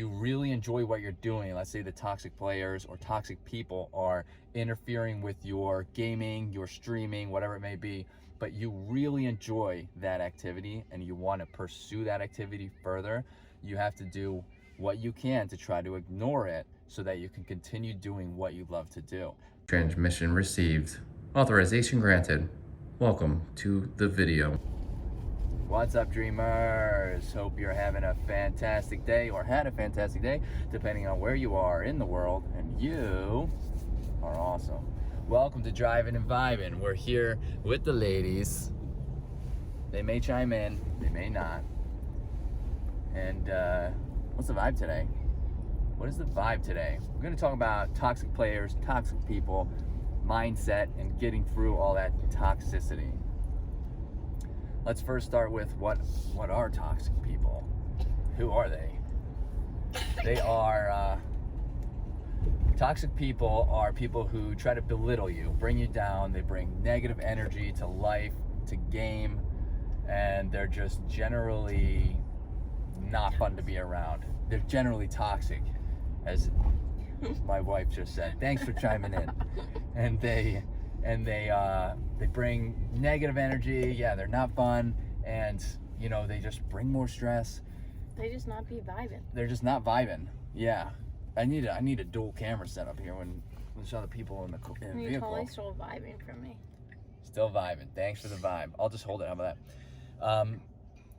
you really enjoy what you're doing, let's say the toxic players or toxic people are interfering with your gaming, your streaming, whatever it may be, but you really enjoy that activity and you want to pursue that activity further, you have to do what you can to try to ignore it so that you can continue doing what you love to do. Transmission received. Authorization granted. Welcome to the video. What's up, dreamers? Hope you're having a fantastic day or had a fantastic day, depending on where you are in the world, and you are awesome. Welcome to Driving and Vibing. We're here with the ladies. They may chime in, they may not. And what's the vibe today? What is the vibe today? We're going to talk about toxic players, toxic people, mindset, and getting through all that toxicity. Let's first start with what are toxic people? Who are they? They are toxic people are people who try to belittle you, bring you down. They bring negative energy to life, to game, and they're just generally not fun to be around. They're generally toxic, as my wife just said. Thanks for chiming in. And they bring negative energy. Yeah, they're not fun, and they just bring more stress. They just not be vibing. They're just not vibing. Yeah, I need a dual camera setup here when there's other people in the vehicle. You're totally still vibing from me. Still vibing. Thanks for the vibe. I'll just hold it. How about that?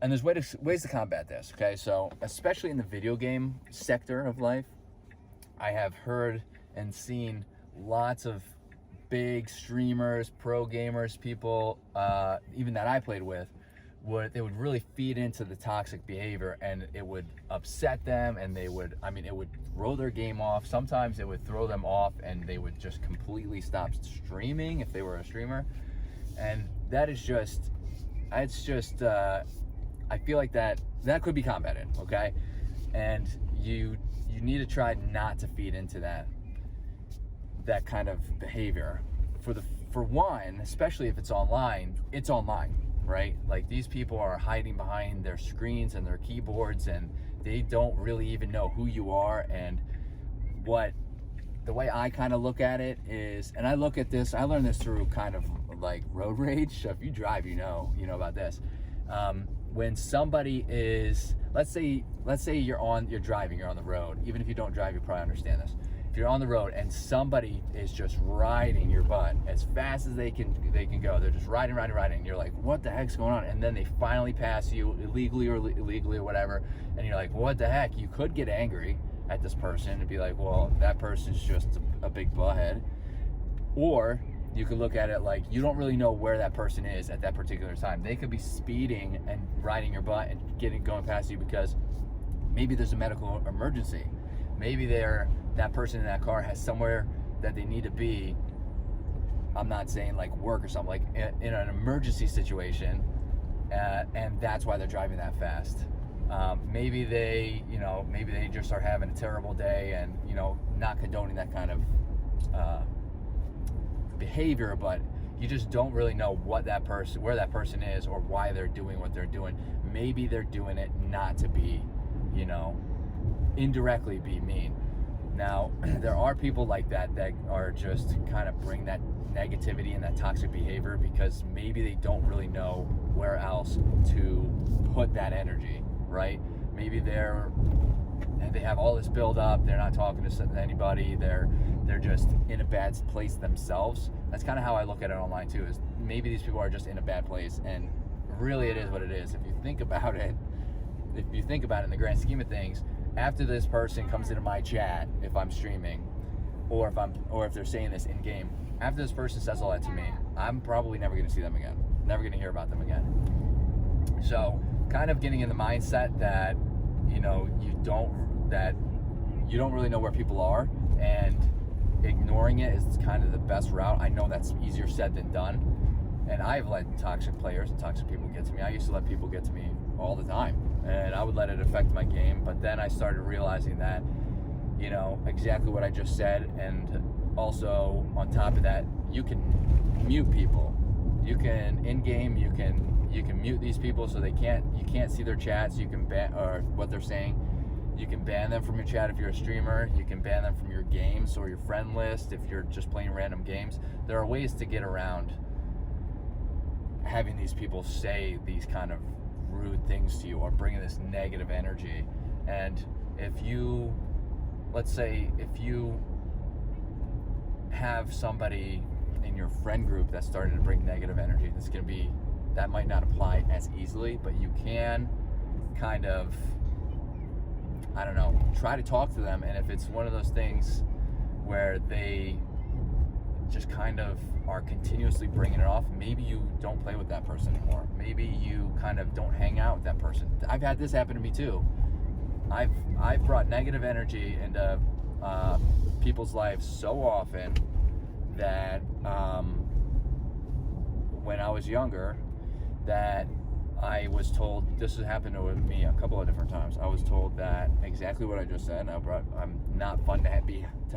And there's ways to combat this. Okay, so especially in the video game sector of life, I have heard and seen lots of big streamers, pro gamers, people, even that I played with, they would really feed into the toxic behavior, and it would upset them, and it would throw their game off. Sometimes it would throw them off, and they would just completely stop streaming if they were a streamer. And that is just, I feel like that could be combated, okay? And you need to try not to feed into that kind of behavior. For one, especially if it's online, right? Like, these people are hiding behind their screens and their keyboards, and they don't really even know who you are. And the way I kind of look at it is, and I learned this through kind of like road rage. So if you drive, you know about this. When somebody is, let's say you're driving, you're on the road. Even if you don't drive, you probably understand this. If you're on the road and somebody is just riding your butt as fast as they can go, they're just riding, and you're like, what the heck's going on? And then they finally pass you, illegally or whatever, and you're like, what the heck? You could get angry at this person and be like, well, that person's just a big butthead. Or you could look at it like, you don't really know where that person is at that particular time. They could be speeding and riding your butt and going past you because maybe there's a medical emergency. Maybe that person in that car has somewhere that they need to be. I'm not saying like work or something, like in an emergency situation, and that's why they're driving that fast. Maybe they just are having a terrible day, and not condoning that kind of behavior, but you just don't really know where that person is or why they're doing what they're doing. Maybe they're doing it not to be, indirectly be mean. Now, there are people like that are just kind of bring that negativity and that toxic behavior because maybe they don't really know where else to put that energy, right? Maybe they have all this build up, they're not talking to anybody, they're just in a bad place themselves. That's kind of how I look at it online too, is maybe these people are just in a bad place, and really it is what it is. If you think about it in the grand scheme of things, after this person comes into my chat, if I'm streaming, or if they're saying this in game, after this person says all that to me, I'm probably never going to see them again, never going to hear about them again. So kind of getting in the mindset that you don't really know where people are, and ignoring it is kind of the best route. I know that's easier said than done, and I've let toxic players and toxic people get to me. I used to let people get to me all the time, and I would let it affect my game. But then I started realizing that exactly what I just said, and also on top of that, you can mute people. You can in game, you can mute these people so you can't see their chats. You can ban or what they're saying, You can ban them from your chat if you're a streamer. You can ban them from your games or your friend list if you're just playing random games. There are ways to get around having these people say these kind of rude things to you or bringing this negative energy. And if you, let's say, if you have somebody in your friend group that's starting to bring negative energy, that might not apply as easily, but you can kind of, I don't know, try to talk to them. And if it's one of those things where they just kind of are continuously bringing it off, maybe you don't play with that person anymore. Maybe you kind of don't hang out with that person. I've had this happen to me too. I've brought negative energy into people's lives so often that when I was younger, that I was told, this has happened to me a couple of different times. I was told that exactly what I just said. I'm not fun to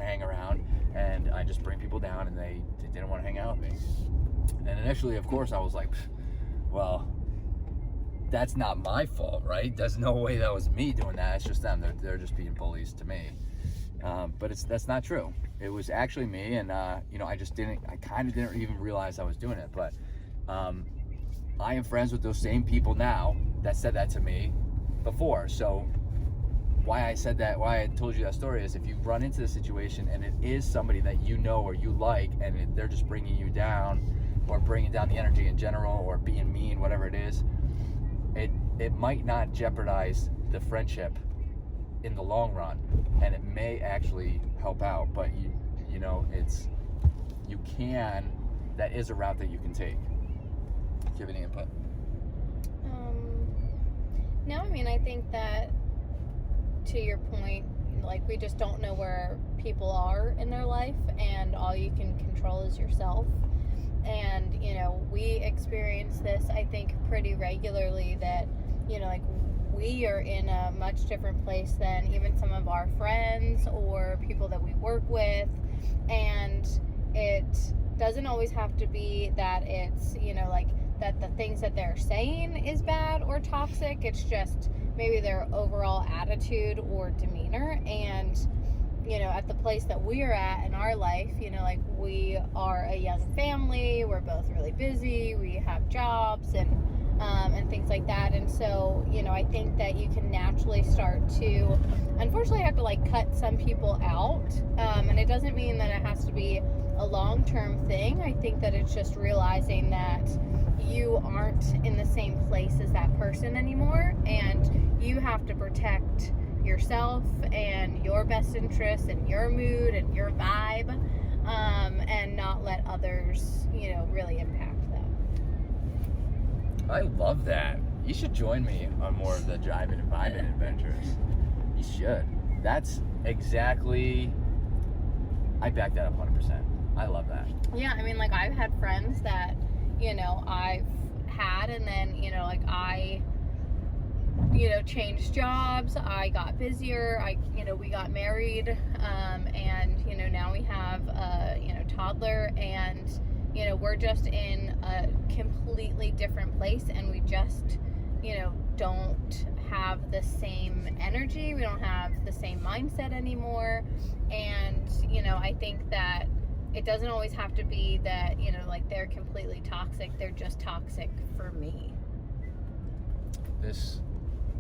hang around, and I just bring people down, and they didn't want to hang out with me. And initially, of course, I was like, well, that's not my fault, right? There's no way that was me doing that. It's just them. They're just being bullies to me. But that's not true. It was actually me, and I kind of didn't even realize I was doing it. But I am friends with those same people now that said that to me before. So why I told you that story is, if you run into the situation and it is somebody that you know or you like, and they're just bringing you down or bringing down the energy in general or being mean, whatever it is, it might not jeopardize the friendship in the long run, and it may actually help out. But that is a route that you can take. Do you have any input? No, I mean, I think that, to your point, like, we just don't know where people are in their life, and all you can control is yourself. And, we experience this, I think, pretty regularly, that, like, we are in a much different place than even some of our friends or people that we work with. And it doesn't always have to be that it's, like, that the things that they're saying is bad or toxic. It's just maybe their overall attitude or demeanor. And, at the place that we are at in our life, like, we are a young family, we're both really busy, we have jobs and things like that. And so, I think that you can naturally start to, unfortunately, have to, like, cut some people out. And it doesn't mean that it has to be a long-term thing. I think that it's just realizing that you aren't in the same place as that person anymore, and you have to protect yourself and your best interests and your mood and your vibe, and not let others, really impact them. I love that. You should join me on more of the driving and vibing adventures. You should. That's exactly, I back that up 100%. I love that. Yeah, I mean, like, I've had friends that, I've had, and then, like, I, changed jobs, I got busier, we got married, and, now we have a, toddler, and, we're just in a completely different place, and we just, don't have the same energy, we don't have the same mindset anymore. And, I think that it doesn't always have to be that, like, they're completely toxic, they're just toxic for me.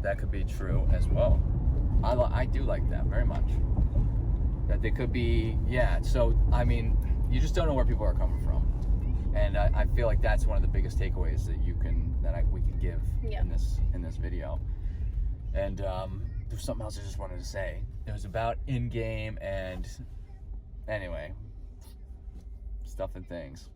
That could be true as well. I do like that very much. That they could be, yeah. So, I mean, you just don't know where people are coming from. And I feel like that's one of the biggest takeaways that we could give in this video. And there's something else I just wanted to say. It was about in-game and, anyway, stuff and things.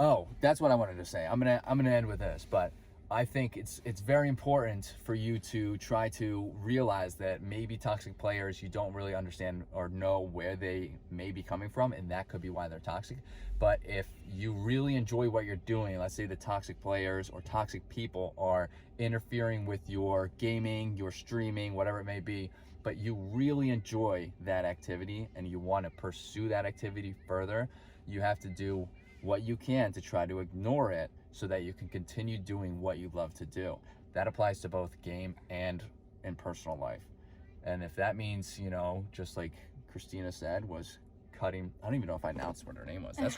Oh, that's what I wanted to say. I'm gonna end with this, but I think it's very important for you to try to realize that maybe toxic players, you don't really understand or know where they may be coming from, and that could be why they're toxic. But if you really enjoy what you're doing, let's say the toxic players or toxic people are interfering with your gaming, your streaming, whatever it may be, but you really enjoy that activity and you want to pursue that activity further, you have to do what you can to try to ignore it so that you can continue doing what you love to do. That applies to both game and in personal life. And if that means, you know, just like Christina said, was cutting, I don't even know if I announced what her name was. That's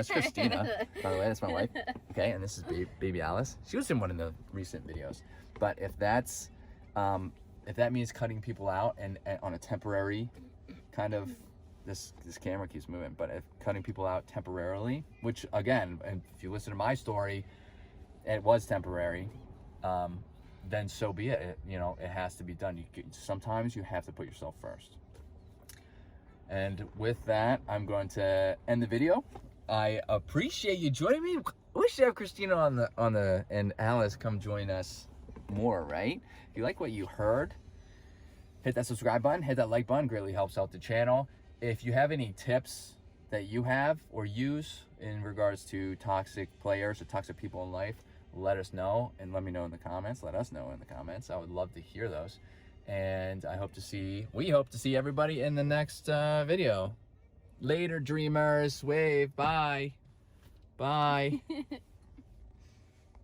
Christina, by the way, that's my wife. Okay, and this is baby Alice. She was in one of the recent videos. But if that's, if that means cutting people out and on a temporary kind of, this camera keeps moving, but if cutting people out temporarily, which again, if you listen to my story, it was temporary, then so be it. You know, it has to be done. Sometimes you have to put yourself first. And with that, I'm going to end the video. I appreciate you joining me. We should have Christina on the and Alice come join us more, right? If you like what you heard, hit that subscribe button, hit that like button, greatly helps out the channel. If you have any tips that you have or use in regards to toxic players or toxic people in life, let us know, and let me know in the comments. Let us know in the comments. I would love to hear those. And we hope to see everybody in the next video. Later, dreamers. Wave. Bye. Bye.